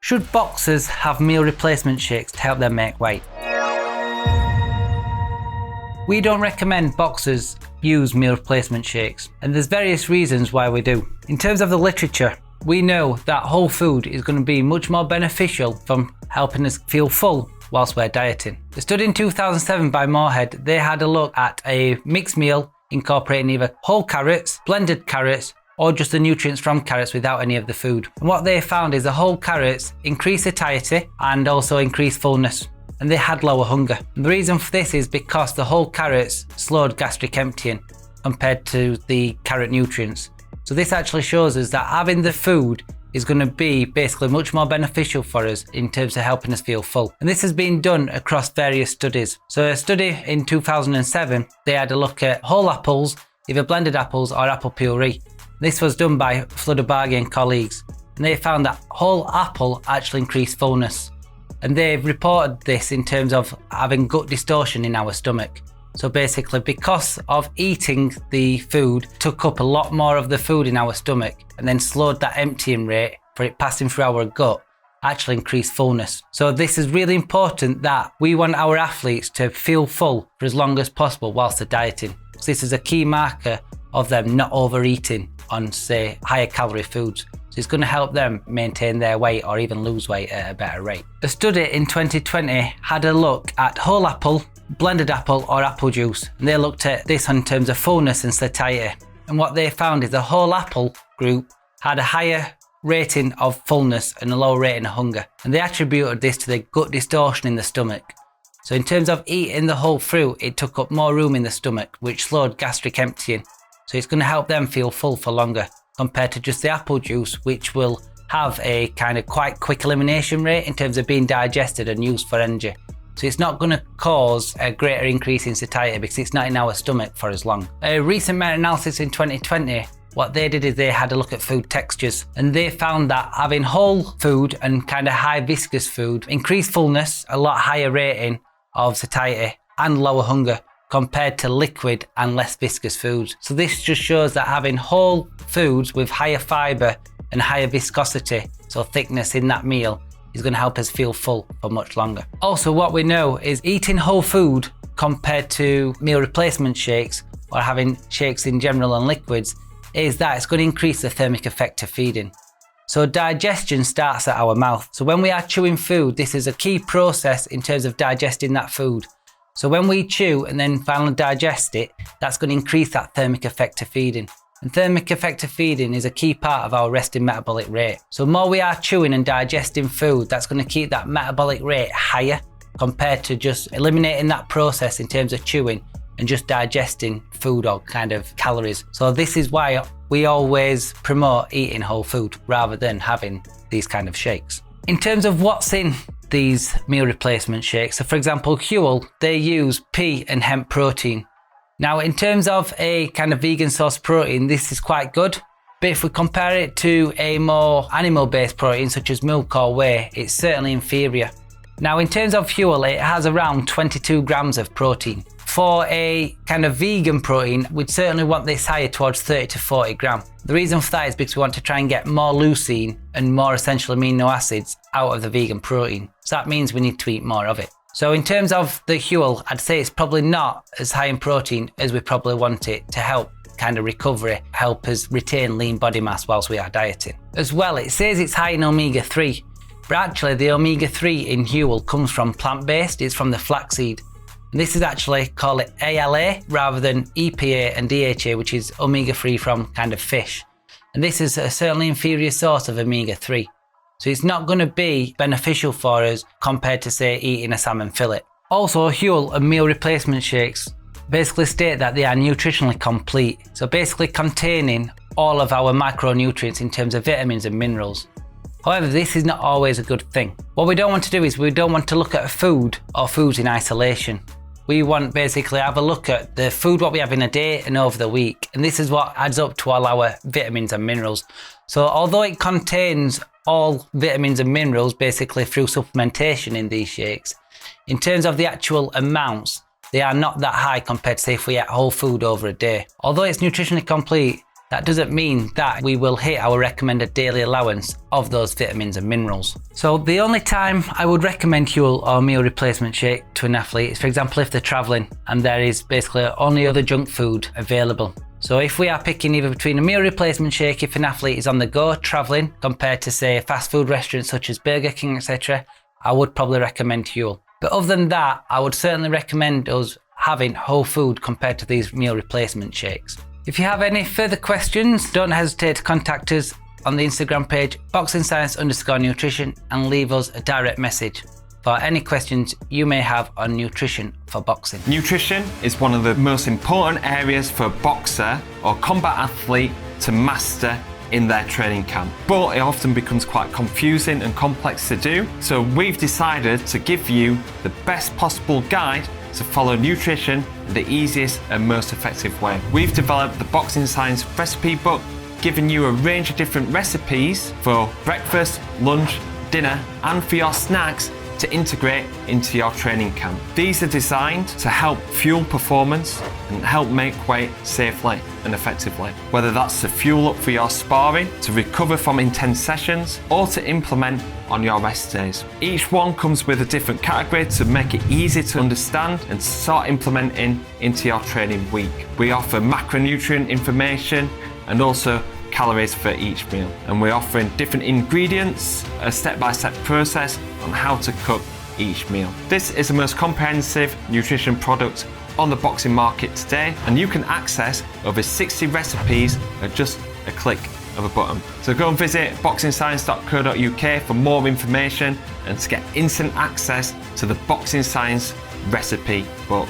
Should boxers have meal replacement shakes to help them make weight? We don't recommend boxers use meal replacement shakes, and there's various reasons why we do. In terms of the literature, we know that whole food is going to be much more beneficial from helping us feel full whilst we're dieting. The study in 2007 by Moorhead, they had a look at a mixed meal incorporating either whole carrots, blended carrots, or just the nutrients from carrots without any of the food. And what they found is the whole carrots increase satiety and also increase fullness, and they had lower hunger. And the reason for this is because the whole carrots slowed gastric emptying compared to the carrot nutrients. So this actually shows us that having the food is going to be basically much more beneficial for us in terms of helping us feel full. And this has been done across various studies. So a study in 2007, they had a look at whole apples, either blended apples or apple puree. This was done by Floodabagi and colleagues, and they found that whole apple actually increased fullness. And they've reported this in terms of having gut distortion in our stomach. So basically, because of eating the food, took up a lot more of the food in our stomach and then slowed that emptying rate for it passing through our gut, actually increased fullness. So this is really important that we want our athletes to feel full for as long as possible whilst they're dieting. So this is a key marker of them not overeating on, say, higher calorie foods. So it's going to help them maintain their weight or even lose weight at a better rate. A study in 2020 had a look at whole apple, blended apple or apple juice, and they looked at this in terms of fullness and satiety. And what they found is the whole apple group had a higher rating of fullness and a lower rating of hunger. And they attributed this to the gut distortion in the stomach. So in terms of eating the whole fruit, it took up more room in the stomach, which slowed gastric emptying. So it's going to help them feel full for longer compared to just the apple juice, which will have a kind of quite quick elimination rate in terms of being digested and used for energy. So it's not going to cause a greater increase in satiety because it's not in our stomach for as long. A recent meta-analysis in 2020, what they did is they had a look at food textures, and they found that having whole food and kind of high viscous food increased fullness, a lot higher rating of satiety and lower hunger compared to liquid and less viscous foods. So this just shows that having whole foods with higher fibre and higher viscosity, so thickness in that meal, is going to help us feel full for much longer. Also, what we know is eating whole food compared to meal replacement shakes or having shakes in general and liquids is that it's going to increase the thermic effect of feeding. So digestion starts at our mouth. So when we are chewing food, this is a key process in terms of digesting that food. So when we chew and then finally digest it, that's going to increase that thermic effect of feeding. And thermic effect of feeding is a key part of our resting metabolic rate. So the more we are chewing and digesting food, that's going to keep that metabolic rate higher compared to just eliminating that process in terms of chewing and just digesting food or kind of calories. So this is why we always promote eating whole food rather than having these kind of shakes. In terms of what's in these meal replacement shakes, so for example, Huel, they use pea and hemp protein. Now, in terms of a kind of vegan source protein, this is quite good. But if we compare it to a more animal-based protein, such as milk or whey, it's certainly inferior. Now, in terms of Huel, it has around 22 grams of protein. For a kind of vegan protein, we'd certainly want this higher towards 30 to 40 gram. The reason for that is because we want to try and get more leucine and more essential amino acids out of the vegan protein. So that means we need to eat more of it. So in terms of the Huel, I'd say it's probably not as high in protein as we probably want it to help kind of recovery, help us retain lean body mass whilst we are dieting. As well, it says it's high in omega-3, but actually the omega-3 in Huel comes from plant-based, it's from the flaxseed. And this is actually called it ALA rather than EPA and DHA, which is omega-3 from kind of fish. And this is a certainly inferior source of omega-3. So it's not going to be beneficial for us compared to, say, eating a salmon fillet. Also, Huel and meal replacement shakes basically state that they are nutritionally complete. So basically containing all of our micronutrients in terms of vitamins and minerals. However, this is not always a good thing. What we don't want to do is we don't want to look at a food or foods in isolation. We want basically have a look at the food what we have in a day and over the week. And this is what adds up to all our vitamins and minerals. So although it contains all vitamins and minerals basically through supplementation in these shakes, in terms of the actual amounts, they are not that high compared to say if we ate whole food over a day. Although it's nutritionally complete, that doesn't mean that we will hit our recommended daily allowance of those vitamins and minerals. So the only time I would recommend Huel or meal replacement shake to an athlete is, for example, if they're traveling and there is basically only other junk food available. So if we are picking either between a meal replacement shake if an athlete is on the go traveling compared to, say, a fast food restaurant such as Burger King, etc., I would probably recommend Huel. But other than that, I would certainly recommend us having whole food compared to these meal replacement shakes. If you have any further questions, don't hesitate to contact us on the Instagram page boxingscience_nutrition and leave us a direct message for any questions you may have on nutrition for boxing. Nutrition is one of the most important areas for a boxer or combat athlete to master in their training camp, but it often becomes quite confusing and complex to do. So we've decided to give you the best possible guide to follow nutrition in the easiest and most effective way. We've developed the Boxing Science recipe book, giving you a range of different recipes for breakfast, lunch, dinner, and for your snacks to integrate into your training camp. These are designed to help fuel performance and help make weight safely and effectively. Whether that's to fuel up for your sparring, to recover from intense sessions, or to implement on your rest days. Each one comes with a different category to make it easy to understand and start implementing into your training week. We offer macronutrient information and also calories for each meal, and we're offering different ingredients, a step-by-step process on how to cook each meal. This is the most comprehensive nutrition product on the boxing market today, and you can access over 60 recipes at just a click of a button. So go and visit boxingscience.co.uk for more information and to get instant access to the Boxing Science recipe book.